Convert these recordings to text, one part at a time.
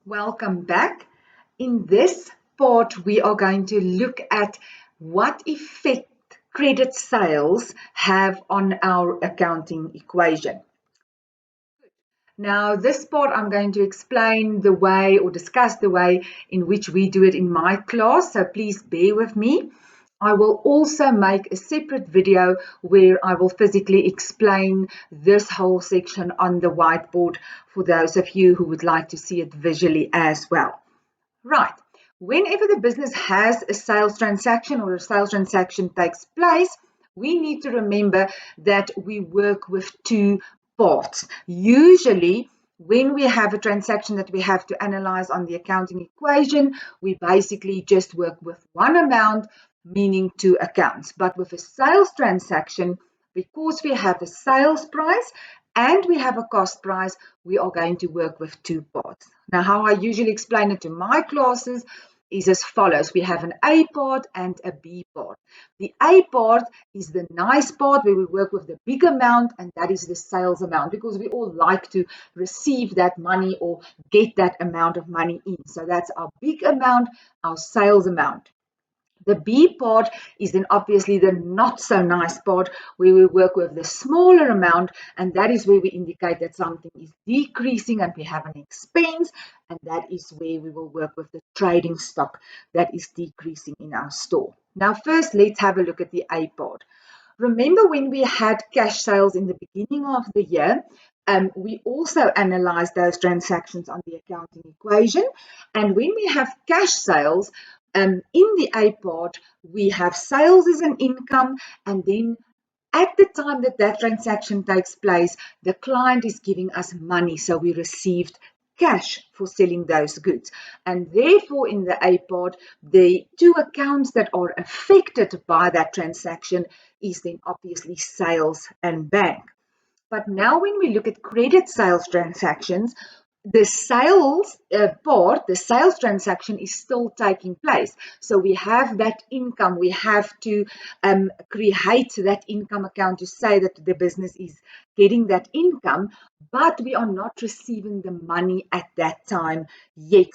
Welcome back. In this part, we are going to look at what effect credit sales have on our accounting equation. Now, this part, I'm going to explain the way or discuss the way in which we do it in my class, so please bear with me. I will also make a separate video where I will physically explain this whole section on the whiteboard for those of you who would like to see it visually as well. Right. Whenever the business has a sales transaction or a sales transaction takes place, we need to remember that we work with two parts. Usually, when we have a transaction that we have to analyze on the accounting equation, we basically just work with one amount, meaning two accounts. But with a sales transaction, because we have a sales price and we have a cost price, we are going to work with two parts. Now, how I usually explain it to my classes is as follows. We have an A part and a B part. The A part is the nice part where we work with the big amount, and that is the sales amount, because we all like to receive that money or get that amount of money in. So that's our big amount, our sales amount. The B part is then obviously the not so nice part where we work with the smaller amount, and that is where we indicate that something is decreasing and we have an expense, and that is where we will work with the trading stock that is decreasing in our store. Now, first, let's have a look at the A part. Remember when we had cash sales in the beginning of the year, we also analyzed those transactions on the accounting equation. And when we have cash sales, in the A part, we have sales as an income, and then at the time that that transaction takes place, the client is giving us money, so we received cash for selling those goods. And therefore, in the A part, the two accounts that are affected by that transaction is then obviously sales and bank. But now when we look at credit sales transactions, the sales part, the sales transaction is still taking place. So we have that income. We have to create that income account to say that the business is getting that income, but we are not receiving the money at that time yet.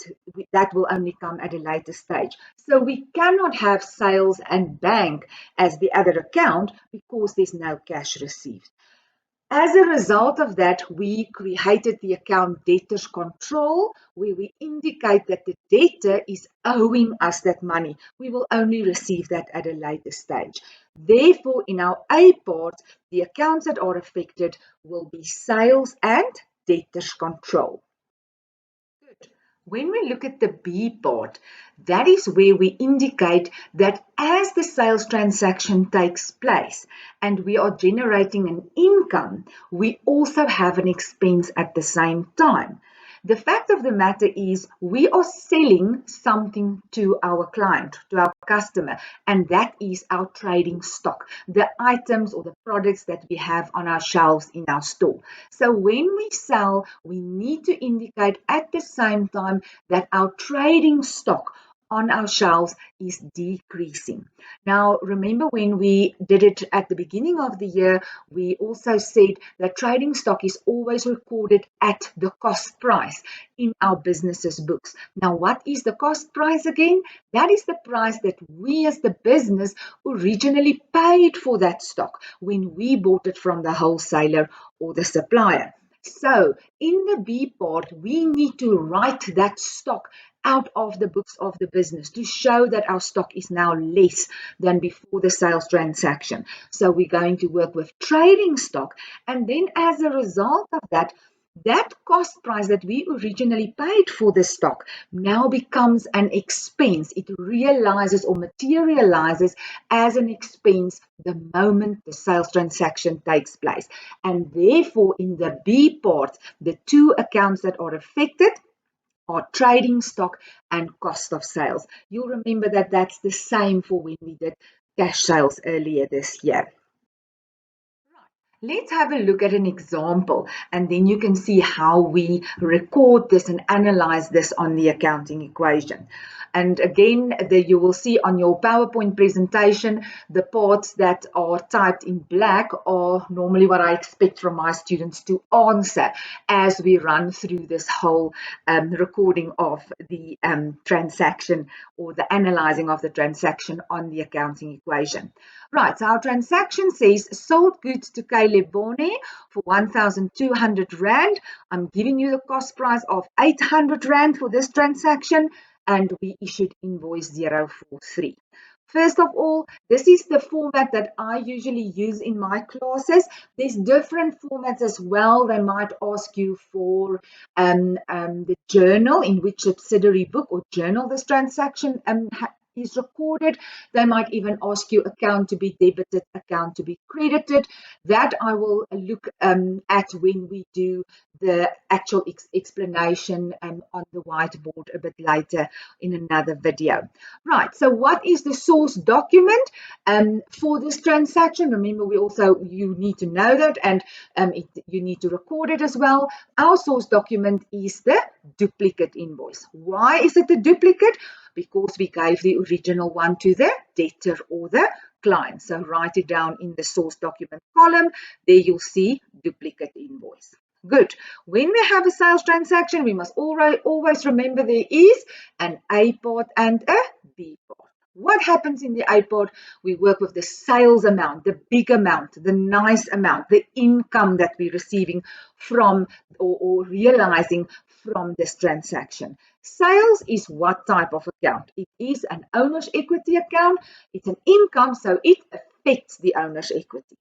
That will only come at a later stage. So we cannot have sales and bank as the other account because there's no cash received. As a result of that, we created the account debtors control, where we indicate that the debtor is owing us that money. We will only receive that at a later stage. Therefore, in our A part, the accounts that are affected will be sales and debtors control. When we look at the B part, that is where we indicate that as the sales transaction takes place and we are generating an income, we also have an expense at the same time. The fact of the matter is we are selling something to our client, to our customer, and that is our trading stock, the items or the products that we have on our shelves in our store. So when we sell, we need to indicate at the same time that our trading stock on our shelves is decreasing. Now, remember when we did it at the beginning of the year, we also said that trading stock is always recorded at the cost price in our business's books. Now, what is the cost price again? That is the price that we as the business originally paid for that stock when we bought it from the wholesaler or the supplier. So, in the B part, we need to write that stock out of the books of the business to show that our stock is now less than before the sales transaction. So, we're going to work with trading stock, and then as a result of that, that cost price that we originally paid for the stock now becomes an expense. It realizes or materializes as an expense the moment the sales transaction takes place. And therefore, in the B part, the two accounts that are affected are trading stock and cost of sales. You'll remember that that's the same for when we did cash sales earlier this year. Let's have a look at an example, and then you can see how we record this and analyze this on the accounting equation. And again, you will see on your PowerPoint presentation, the parts that are typed in black are normally what I expect from my students to answer as we run through this whole recording of the transaction, or the analyzing of the transaction on the accounting equation. Right, so our transaction says sold goods to Caleb Bone for 1,200 Rand. I'm giving you the cost price of 800 Rand for this transaction, and we issued invoice 043. First of all, this is the format that I usually use in my classes. There's different formats as well. They might ask you for the journal in which subsidiary book or journal this transaction is recorded. They might even ask you account to be debited, account to be credited. That I will look at when we do the actual explanation on the whiteboard a bit later in another video. Right, so what is the source document for this transaction? Remember, you need to know that, and you need to record it as well. Our source document is the duplicate invoice. Why is it a duplicate? Because we gave the original one to the debtor or the client. So write it down in the source document column. There you'll see duplicate invoice. Good. When we have a sales transaction, we must always remember there is an A part and a B part. What happens in the A part? We work with the sales amount, the big amount, the nice amount, the income that we're receiving from or realizing from this transaction. Sales is what type of account? It is an owner's equity account. It's an income, so it affects the owner's equity.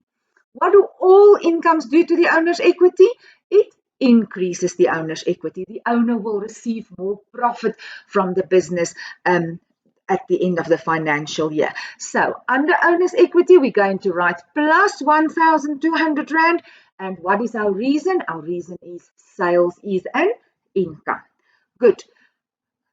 What do all incomes do to the owner's equity? It increases the owner's equity. The owner will receive more profit from the business at the end of the financial year. So under owner's equity, we're going to write plus 1,200 Rand. And what is our reason? Our reason is sales is an income. Good.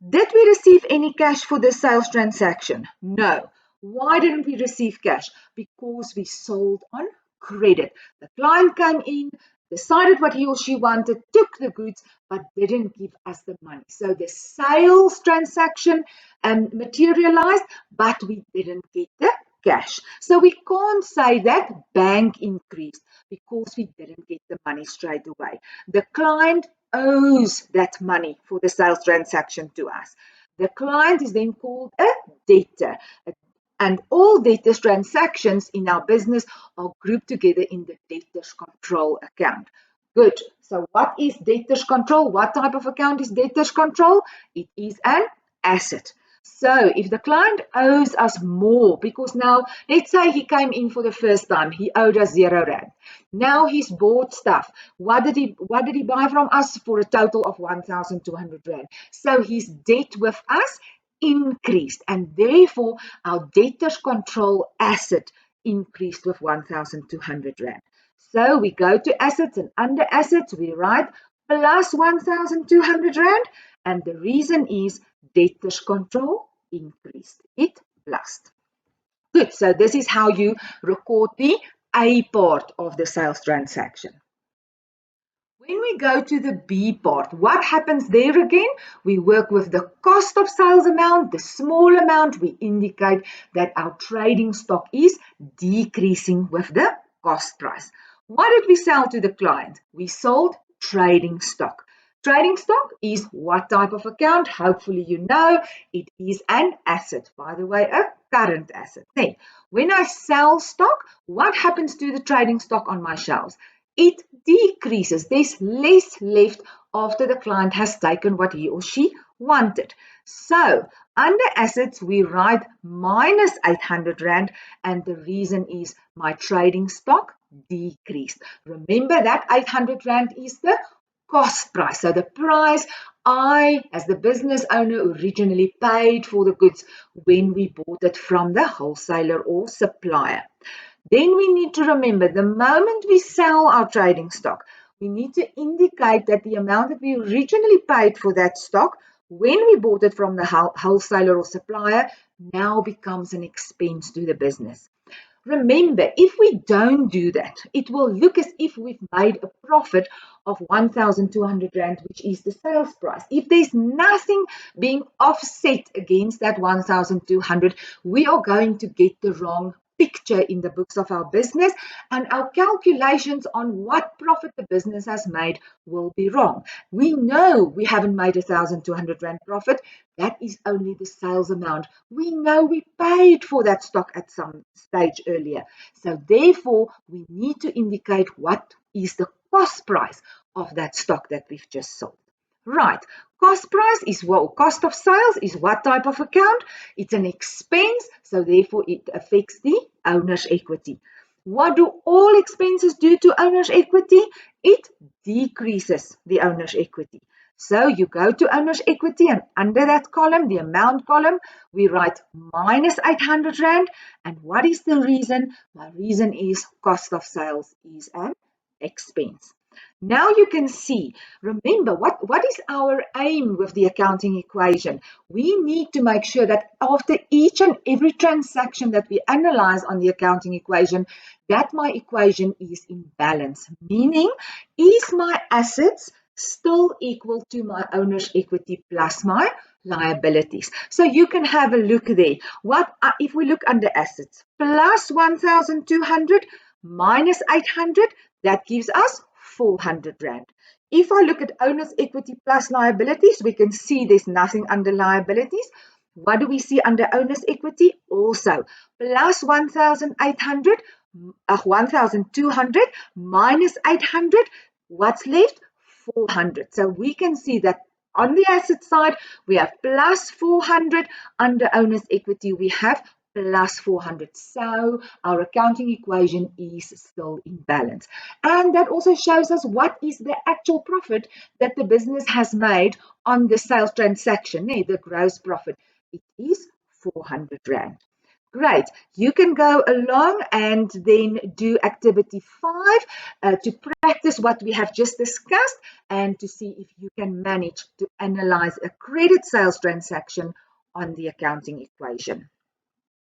Did we receive any cash for this sales transaction? No. Why didn't we receive cash? Because we sold on credit. The client came in, decided what he or she wanted, took the goods, but didn't give us the money. So the sales transaction materialized, but we didn't get the cash. So we can't say that bank increased because we didn't get the money straight away. The client owes that money for the sales transaction to us. The client is then called a debtor. And all debtors transactions in our business are grouped together in the debtors control account. Good. So what is debtors control? What type of account is debtors control? It is an asset. So if the client owes us more, because now let's say he came in for the first time, he owed us 0 Rand. Now he's bought stuff. What did he buy from us for a total of 1,200 Rand? So his debt with us increased, and therefore our debtors control asset increased with 1,200 Rand. So we go to assets, and under assets we write plus 1,200 Rand, and the reason is debtors control increased. It plus. Good. So this is how you record the A part of the sales transaction. When we go to the B part, what happens there again? We work with the cost of sales amount, the small amount. We indicate that our trading stock is decreasing with the cost price. What did we sell to the client? We sold trading stock. Trading stock is what type of account? Hopefully you know it is an asset. By the way, a current asset. Then, when I sell stock, what happens to the trading stock on my shelves? It decreases. There's less left after the client has taken what he or she wanted. So, under assets, we write minus 800 Rand, and the reason is my trading stock decreased. Remember that 800 Rand is the cost price. So the price I, as the business owner, originally paid for the goods when we bought it from the wholesaler or supplier. Then we need to remember the moment we sell our trading stock, we need to indicate that the amount that we originally paid for that stock when we bought it from the wholesaler or supplier now becomes an expense to the business. Remember, if we don't do that, it will look as if we've made a profit of 1,200 Rand, which is the sales price. If there's nothing being offset against that 1,200, we are going to get the wrong picture in the books of our business, and our calculations on what profit the business has made will be wrong. We know we haven't made 1,200 Rand profit. That is only the sales amount. We know we paid for that stock at some stage earlier. So therefore, we need to indicate what is the cost price of that stock that we've just sold. Right. Cost price is what? Cost of sales is what type of account? It's an expense, so therefore it affects the owner's equity. What do all expenses do to owner's equity? It decreases the owner's equity. So you go to owner's equity, and under that column, the amount column, we write minus 800 Rand. And what is the reason? My reason is cost of sales is an expense. Now you can see, remember, what is our aim with the accounting equation? We need to make sure that after each and every transaction that we analyze on the accounting equation, that my equation is in balance, meaning is my assets still equal to my owner's equity plus my liabilities. So you can have a look there. What if we look under assets? Plus 1,200 minus 800, that gives us 400 Rand. If I look at owner's equity plus liabilities, we can see there's nothing under liabilities. What do we see under owner's equity? Also, plus 1,800, 1,200 minus 800, what's left? 400. So we can see that on the asset side, we have plus 400. Under owner's equity, we have plus 400. So our accounting equation is still in balance. And that also shows us what is the actual profit that the business has made on the sales transaction, the gross profit. It is 400 Rand. Great. You can go along and then do activity 5 to practice what we have just discussed and to see if you can manage to analyze a credit sales transaction on the accounting equation.